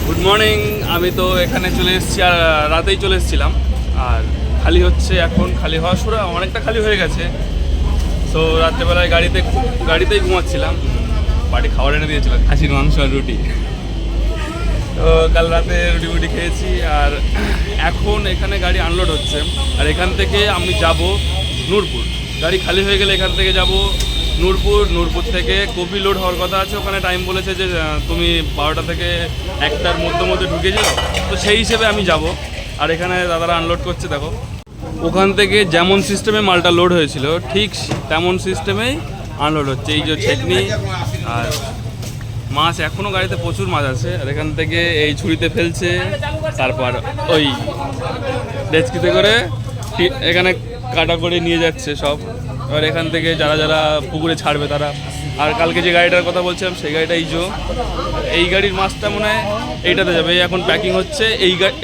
Good morning. আমি তো এখানে চলে এসেছি আর রাতেই চলে এসেছিলাম, আর খালি হচ্ছে এখন। খালি হওয়ার সুরা অনেকটা খালি হয়ে গেছে। তো রাত্রেবেলায় গাড়িতেই ঘুমাচ্ছিলাম। বাড়ি খাবার এনে দিয়েছিল, খাসির মাংস আর রুটি। তো কাল রাতে রুটি খেয়েছি। আর এখন এখানে গাড়ি আনলোড হচ্ছে, আর এখান থেকে আমি যাব নূরপুর। গাড়ি খালি হয়ে গেলে এখান থেকে যাব নূরপুর থেকে কপি লোড হওয়ার কথা আছে। ওখানে টাইম বলেছে যে তুমি 12টা থেকে 1টার মধ্যে ঢুকে যাও। তো সেই হিসেবে আমি যাব। আর এখানে দাদারা আনলোড করছে, দেখো। ওখান থেকে যেমন সিস্টেমে মালটা লোড হয়েছিল ঠিক তেমন সিস্টেমেই আনলোড হচ্ছে। এই যে ছেকনি আর মাছ, এখনও গাড়িতে প্রচুর মাছ আছে। আর এখান থেকে এই ছুরিতে ফেলছে, তারপর ওই ডেচকিতে করে এখানে কাটা করে নিয়ে যাচ্ছে সব। এবার এখান থেকে যারা পুকুরে ছাড়বে তারা। আর কালকে যে গাড়িটার কথা বলছিলাম সেই গাড়িটা এই গাড়ির মাছটা মনে হয় এইটাতে যাবে। এখন প্যাকিং হচ্ছে,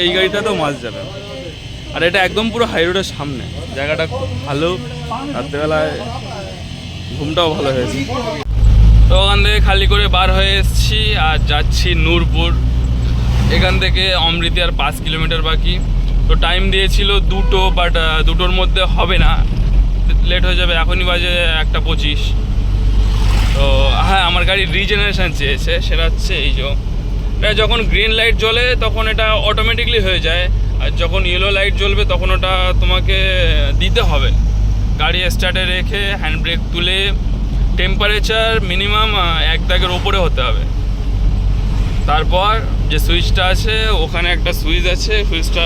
এই গাড়িটাতেও মাছ যাবে। আর এটা একদম পুরো হাই রোডের সামনে, জায়গাটা খুব ভালো। রাত্রেবেলায় ঘুমটাও ভালো হয়েছে। তো ওখান থেকে খালি করে বার হয়ে এসেছি আর যাচ্ছি নূরপুর। এখান থেকে অমৃতি আর 5 কিলোমিটার বাকি। তো টাইম দিয়েছিল 2টো, বাট 2টোর মধ্যে হবে না, লেট হয়ে যাবে। এখনই বাজে 1:25। তো হ্যাঁ, আমার গাড়ি রিজেনারেশন চেয়েছে, সেটা হচ্ছে এই যে এটা যখন গ্রিন লাইট জ্বলে তখন এটা অটোমেটিকলি হয়ে যায়, আর যখন ইয়েলো লাইট জ্বলবে তখন ওটা তোমাকে দিতে হবে। গাড়ি স্টার্টে রেখে হ্যান্ড ব্রেক তুলে টেম্পারেচার মিনিমাম 1 দাগের ওপরে হতে হবে। তারপর যে সুইচটা আছে, ওখানে একটা সুইচ আছে, সুইচটা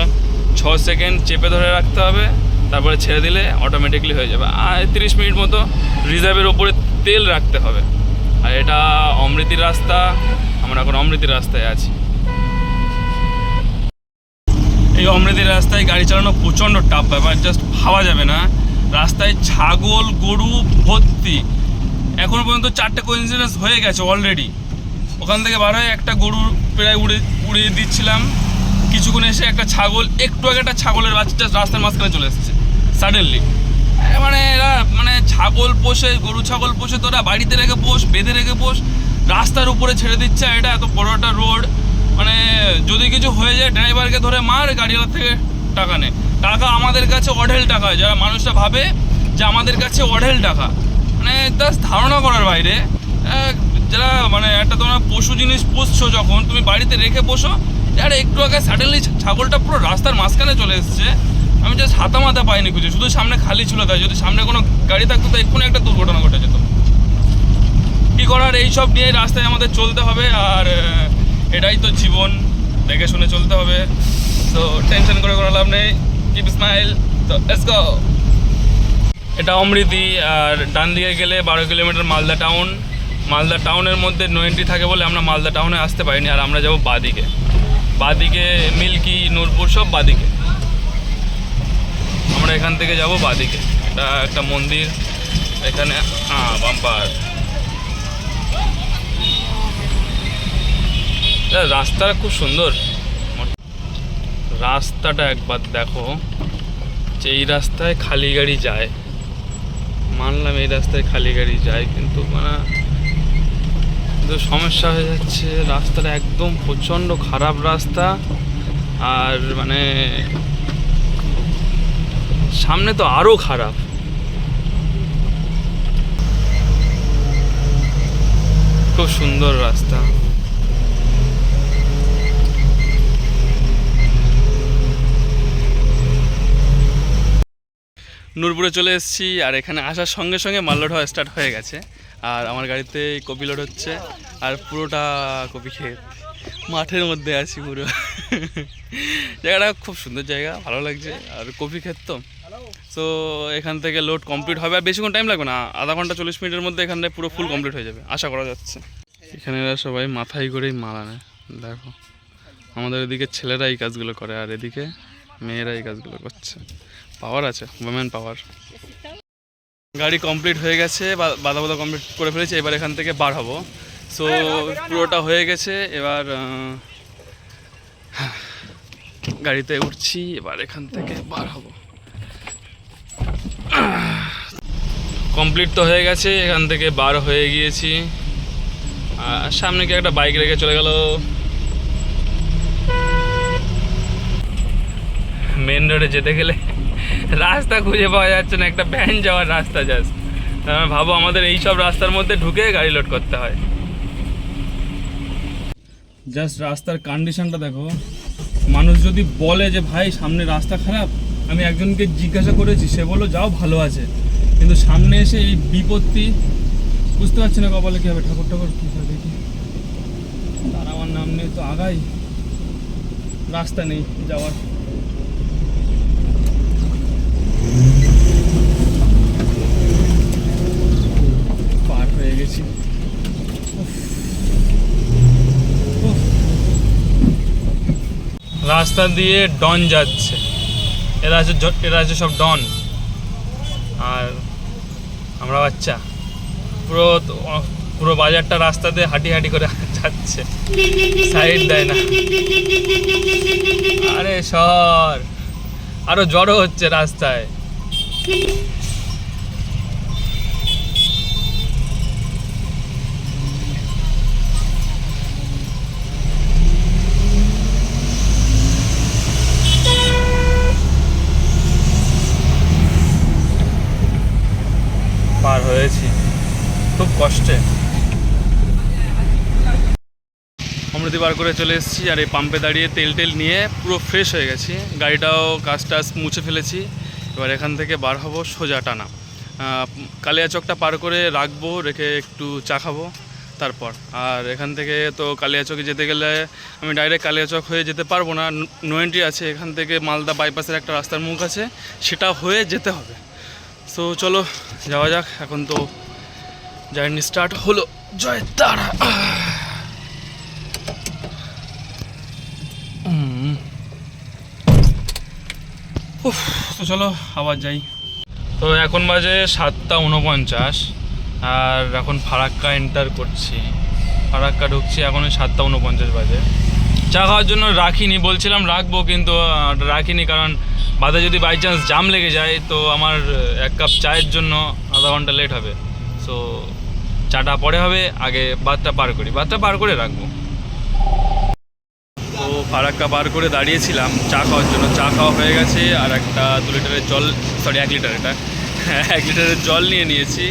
6 সেকেন্ড চেপে ধরে রাখতে হবে। তারপরে ছেড়ে দিলে অটোমেটিকলি হয়ে যাবে। আর 30 মিনিট মতো রিজার্ভের ওপরে তেল রাখতে হবে। আর এটা অমৃতির রাস্তা, আমরা এখন অমৃতির রাস্তায় আছি। এই অমৃতির রাস্তায় গাড়ি চালানো প্রচণ্ড টাফ ব্যাপার, জাস্ট ভাবা যাবে না। রাস্তায় ছাগল গরু ভর্তি। এখনো পর্যন্ত 4টে কোইন্সিডেন্স হয়ে গেছে অলরেডি। ওখান থেকে বার হয়ে একটা গরু প্রায় উড়িয়ে দিচ্ছিলাম, কিছুক্ষণ এসে একটা ছাগল, একটু আগে একটা ছাগলের বাচ্চা রাস্তার মাঝখানে চলে এসেছে সাডেনলি। এরা ছাগল পোষে, গরু ছাগল পোষে, তোরা বাড়িতে রেখে পোষ, বেঁধে রেখে পোষ, রাস্তার উপরে ছেড়ে দিচ্ছে। এটা এত বড় একটা রোড, যদি কিছু হয়ে যায় ড্রাইভারকে ধরে মার, গাড়িওয়ালার থেকে টাকা নেয়। টাকা আমাদের কাছে অঢেল টাকা, যারা মানুষরা ভাবে যে আমাদের কাছে অঢেল টাকা, জাস্ট ধারণা করার বাইরে। যারা একটা তোমরা পশু জিনিস পুষছো, যখন তুমি বাড়িতে রেখে পোষো, আর একটু আগে সাডেনলি ছাগলটা পুরো রাস্তার মাঝখানে চলে এসছে। আমি জাস্ট হাতা মাথা পাইনি কিছু, শুধু সামনে খালি ছিল। তাই যদি সামনে কোনো গাড়ি থাকতো তো এক্ষুনি একটা দুর্ঘটনা ঘটে যেত। কী করার, এইসব নিয়ে রাস্তায় আমাদের চলতে হবে। আর এটাই তো জীবন, দেখে শুনে চলতে হবে। তো টেনশন করে কোনো লাভ নেই, কিপ স্মাইল। তো লেটস গো। এটা অমৃতি, আর ডান দিকে গেলে 12 কিলোমিটার মালদা টাউন। মালদা টাউনের মধ্যে নো এন্ট্রি থাকে বলে আমরা মালদা টাউনে আসতে পারিনি। আর আমরা যাবো বাদিকে মিল্কি, নূরপুর সব বাদিকে। আমরা এখান থেকে যাব বাদিকে। এটা একটা মন্দির, এখানে বাম্পার। রাস্তাটা খুব সুন্দর। রাস্তাটা একবার দেখো, যে এই রাস্তায় খালি গাড়ি যায়, মানলাম এই রাস্তায় খালি গাড়ি যায়, কিন্তু সমস্যা হয়ে যাচ্ছে। রাস্তাটা একদম প্রচণ্ড খারাপ রাস্তা। আর সামনে তো আরও খারাপ। খুব সুন্দর রাস্তা। নূরপুরে চলে এসেছি, আর এখানে আসার সঙ্গে সঙ্গে মাল লোড হওয়া স্টার্ট হয়ে গেছে। আর আমার গাড়িতে কপি লোড হচ্ছে, আর পুরোটা কপি ক্ষেত, মাঠের মধ্যে আছি পুরো। জায়গাটা খুব সুন্দর জায়গা, ভালো লাগছে। আর কপি ক্ষেত তো এখান থেকে লোড কমপ্লিট হবে। আর বেশিক্ষণ টাইম লাগবে না, আধা ঘন্টা 40 মিনিটের মধ্যে এখানে পুরো ফুল কমপ্লিট হয়ে যাবে আশা করা যাচ্ছে। এখানে সবাই মাথায় করেই মাল আনে। দেখো, আমাদের এদিকে ছেলেরা এই কাজগুলো করে, আর এদিকে মেয়েরা এই কাজগুলো করছে। পাওয়ার আছে, ওমেন পাওয়ার। গাড়ি কমপ্লিট হয়ে গেছে, বাধা কমপ্লিট করে ফেলেছি। এবার এখান থেকে বার হবো। সো পুরোটা হয়ে গেছে। এবার গাড়িতে উঠছি, এবার এখান থেকে বার হব। কমপ্লিট তো হয়ে গেছে, এখান থেকে বার হয়ে গিয়েছি। সামনে কি একটা বাইক রেখে চলে গেল। মেন রোডে যেতে গেলে রাস্তা খুঁজে পাওয়া যাচ্ছে না, একটা ভ্যান যাওয়ার রাস্তা জাস্ট। ভাবো আমাদের এই সব রাস্তার মধ্যে ঢুকে গাড়ি লোড করতে হয়। জাস্ট রাস্তার কন্ডিশনটা দেখো। মানুষ যদি বলে যে ভাই সামনে রাস্তা খারাপ, আমি একজনকে জিজ্ঞাসা করেছি, সে বললো যাও ভালো আছে, কিন্তু সামনে এসে এই বিপত্তি বুঝতে পারছি না কপালে কী হবে। ঠাকুর ঠাকুর কী হবে দেখি, তার আমার নাম নেই তো, আগাই রাস্তা নেই যাওয়ার। পার হয়ে গেছি। রাস্তা দিয়ে ডন যাচ্ছে, এরা আছে সব ডন, আর আমরা বাচ্চা। পুরো বাজারটা রাস্তাতে হাঁটি হাঁটি করে যাচ্ছে, সাইড দেয় না। আরে সর, আরো জড়ো হচ্ছে রাস্তায়। পার হয়েছি খুব কষ্টে। অমৃতি পার করে চলে এসেছি, আর এই পাম্পে দাঁড়িয়ে তেল নিয়ে পুরো ফ্রেশ হয়ে গেছি। গাড়িটাও কাজ টাজ মুছে ফেলেছি। এবার এখান থেকে বার হবো সোজা টানা। কালিয়াচকটা পার করে রাখবো, রেখে একটু চা খাবো তারপর। আর এখান থেকে তো কালিয়াচকে যেতে গেলে আমি ডাইরেক্ট কালিয়াচক হয়ে যেতে পারবো না, নো এন্ট্রি আছে। এখান থেকে মালদা বাইপাসের একটা রাস্তার মুখ আছে, সেটা হয়ে যেতে হবে। সো চলো যাওয়া যাক। এখন তো জার্নি স্টার্ট হলো। জয় তারা। তো চলো আবার যাই। তো এখন বাজে 7:49, আর এখন ফারাক্কা এন্টার করছি, ফারাক্কা ঢুকছি। এখন 7:49 বাজে। চা খাওয়ার জন্য রাখিনি, বলছিলাম রাখবো, কিন্তু রাখিনি, কারণ বাদে যদি বাই চান্স জাম লেগে যায় তো আমার এক কাপ চায়ের জন্য আধা ঘন্টা লেট হবে। সো চাটা পরে হবে, আগে বাদটা পার করি, বাদটা পার করে রাখবো। তো ফারাক্কা পার করে দাঁড়িয়েছিলাম চা খাওয়ার জন্য। চা খাওয়া হয়ে গেছে, আর একটা 2 লিটারের জল, সরি 1 লিটার, এটা 1 লিটারের জল নিয়েছি।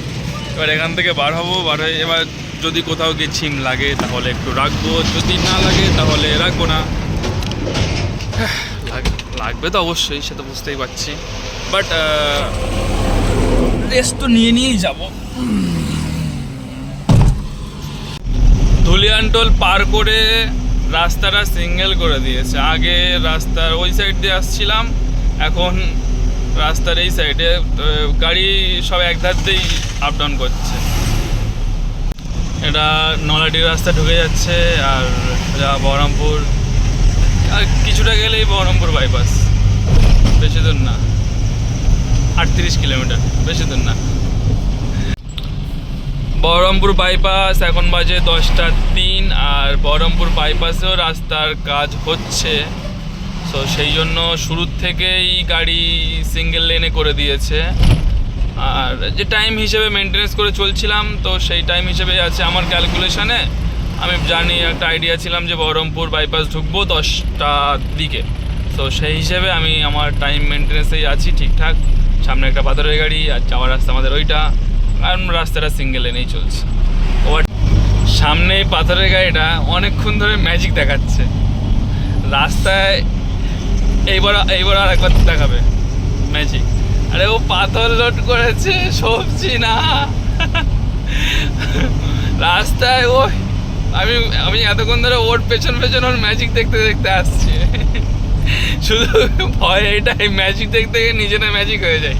এবার এখান থেকে বার হবো। বার হয়ে এবার যদি কোথাও গিয়ে ছিম লাগে তাহলে একটু রাখবো, যদি না লাগে তাহলে রাখবো না। লাগবে তো অবশ্যই, সে তো বুঝতেই পারছি, বাট রেস্ট তো নিয়েই যাবো। ধুলিয়ানটোল পার করে রাস্তাটা সিঙ্গেল করে দিয়েছে। আগে রাস্তার ওই সাইড দিয়ে আসছিলাম, এখন রাস্তার এই সাইডে গাড়ি সব এক ধার দিয়েই আপ ডাউন করছে। এটা নলাডির রাস্তা ঢুকে যাচ্ছে, আর যা বহরমপুর, আর কিছুটা গেলেই বহরমপুর বাইপাস। বেশি দূর না, 38 কিলোমিটার, বেশি দূর না। বহরমপুর বাইপাস এখন বাজে 10:03, আর বহরমপুর বাইপাসেও রাস্তার কাজ হচ্ছে। সো সেই জন্য শুরুর থেকেই গাড়ি সিঙ্গেল লেনে করে দিয়েছে। আর যে টাইম হিসেবে মেনটেনেন্স করে চলছিলাম, তো সেই টাইম হিসেবে আছে আমার ক্যালকুলেশানে। আমি জানি, একটা আইডিয়া ছিলাম যে বহরমপুর বাইপাস ঢুকবো 10টার দিকে। তো সেই হিসেবে আমি আমার টাইম মেনটেনেন্সেই আছি ঠিকঠাক। সামনে একটা পাথরের গাড়ি, আর যাওয়ার রাস্তা আমাদের ওইটা, আর রাস্তাটা সিঙ্গেল লেনেই চলছে। ওভার সামনে এই পাথরের গাড়িটা অনেকক্ষণ ধরে ম্যাজিক দেখাচ্ছে রাস্তায়। এইবার আর একবার দেখাবে ম্যাজিক। আরে ও পাথর লোড করেছে, সবজি না রাস্তায়। আমি এতক্ষণ ধরে ওর পেছন ওর ম্যাজিক দেখতে দেখতে আসছি। শুধু ভয় এইটাই, ম্যাজিক দেখতে গিয়ে নিজেরা ম্যাজিক হয়ে যায়।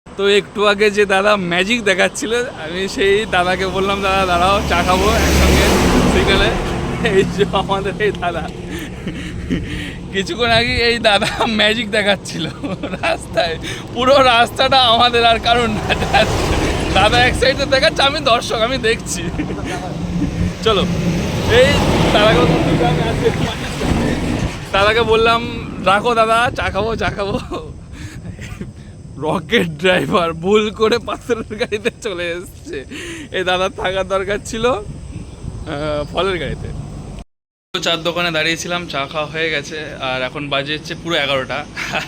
তো একটু আগে যে দাদা ম্যাজিক দেখাচ্ছিল, আমি সেই দাদাকে বললাম, দাদা দাঁড়াও চা খাবো একসঙ্গে সিঙ্গেলে। এই যে আমাদের এই দাদা, কিছুক্ষণ আগে এই দাদা ম্যাজিক দেখাচ্ছিল রাস্তায়। পুরো রাস্তাটা আমাদের, আর কারণ দাদা এক সাইডে দেখাচ্ছে, আমি দর্শক, আমি দেখছি। চলো এই দাদাকে বললাম রাখো দাদা, চা খাবো। রকেট ড্রাইভার ভুল করে পাথরের গাড়িতে চলে এসছে। এই দাদার থাকার দরকার ছিল, ফলের গাড়িতে। চার দোকানে দাঁড়িয়েছিলাম, চা খাওয়া হয়ে গেছে, আর এখন বাজে হচ্ছে পুরো 11টা।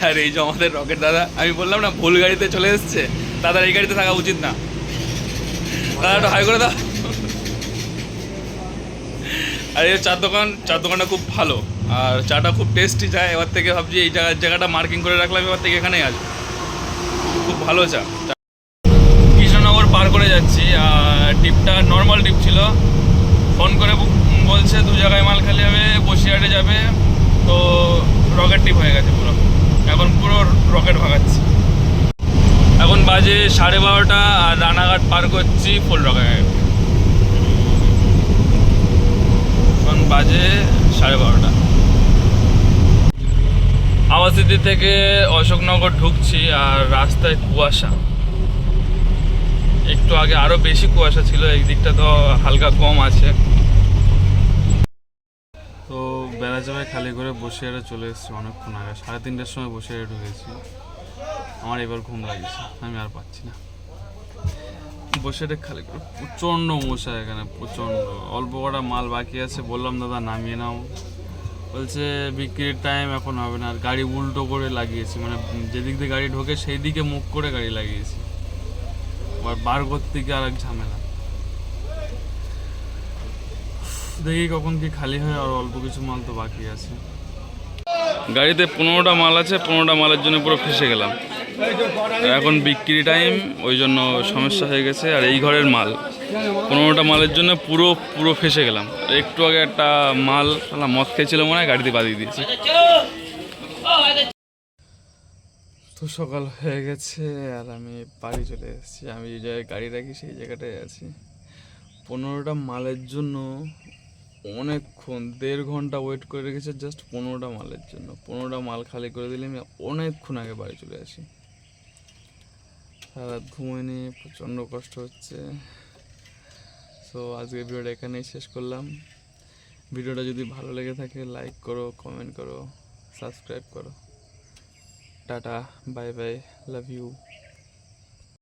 আর এই যে আমাদের রকেট দাদা, আমি বললাম না ভুল গাড়িতে চলে এসছে, দাদার এই গাড়িতে থাকা উচিত না। দাদা একটু হাই করে দাও। আর এই চার দোকানটা খুব ভালো, আর চাটা খুব টেস্টি চায়। এবার থেকে ভাবছি এই জায়গাটা মার্কিং করে রাখলাম, এবার থেকে এখানেই আসবো। খুব ভালো চা। কৃষ্ণনগর পার করে যাচ্ছি, আর টিপটা নর্মাল টিপ ছিল। ফোন করে বলছে 2 জায়গায় মাল খালি হবে, বসিরহাটে যাবে, তো রকেট টিপ হয়ে গেছে পুরো। এখন পুরো রকেট ভাগাচ্ছি। এখন বাজে 12:30, আর রানাঘাট পার করছি ফুল রকেট। এখন বাজে 12:30। আবাসিটি থেকে অশোকনগর ঢুকছি, আর রাস্তায় কুয়াশা। একটু আগে আরো বেশি কুয়াশা ছিল, এই দিকটা তো হালকা কম আছে। তো বেলা যাওয়ায় খালি করে বসিরহাটে চলে এসেছি অনেকক্ষণ আগে, 3:30টার সময় বসিরহাটে ঢুকেছি। আমার এবার ঘুম লাগছে, আমি আর পাচ্ছি না। বসিরহাটে খালি করে প্রচণ্ড মশা এখানে, প্রচণ্ড। অল্প কটা মাল বাকি আছে, বললাম দাদা নামিয়ে নাও, বলছে বিক্রির টাইম এখন হবে না। আর গাড়ি উল্টো করে লাগিয়েছি, মানে যেদিক দিয়ে গাড়ি ঢোকে সেই দিকে মুখ করে গাড়ি লাগিয়েছি। আবার বার করতে গিয়ে আর এক ঝামেলা। দেখি কখন কি খালি হয়, আর অল্প কিছু মাল তো বাকি আছে। গাড়িতে 15টা মাল আছে, 15টা মালের জন্য পুরো ফেসে গেলাম। এখন বিক্রি টাইম, ওই জন্য সমস্যা হয়ে গেছে। আর এই ঘরের মাল 15টা মালের জন্য পুরো ফেসে গেলাম। একটু আগে একটা মাল মদ খেয়েছিল মনে হয়, গাড়িতে বাদিয়ে দিয়েছে। তো সকাল হয়ে গেছে, আর আমি বাড়ি চলে এসেছি। আমি যে জায়গায় গাড়ি রাখি সেই জায়গাটায় আছি। 15টা মালের জন্য অনেকক্ষণ, 1.5 ঘন্টা ওয়েট করে রেখেছে জাস্ট 15টা মালের জন্য। 15টা মাল খালি করে দিলে আমি অনেকক্ষণ আগে বাড়ি চলে আসি। সারা রাত ঘুমোয়নি, প্রচণ্ড কষ্ট হচ্ছে। সো আজকে ভিডিওটা এখানেই শেষ করলাম। ভিডিওটা যদি ভালো লেগে থাকে লাইক করো, কমেন্ট করো, সাবস্ক্রাইব করো। Tata, bye bye, love you.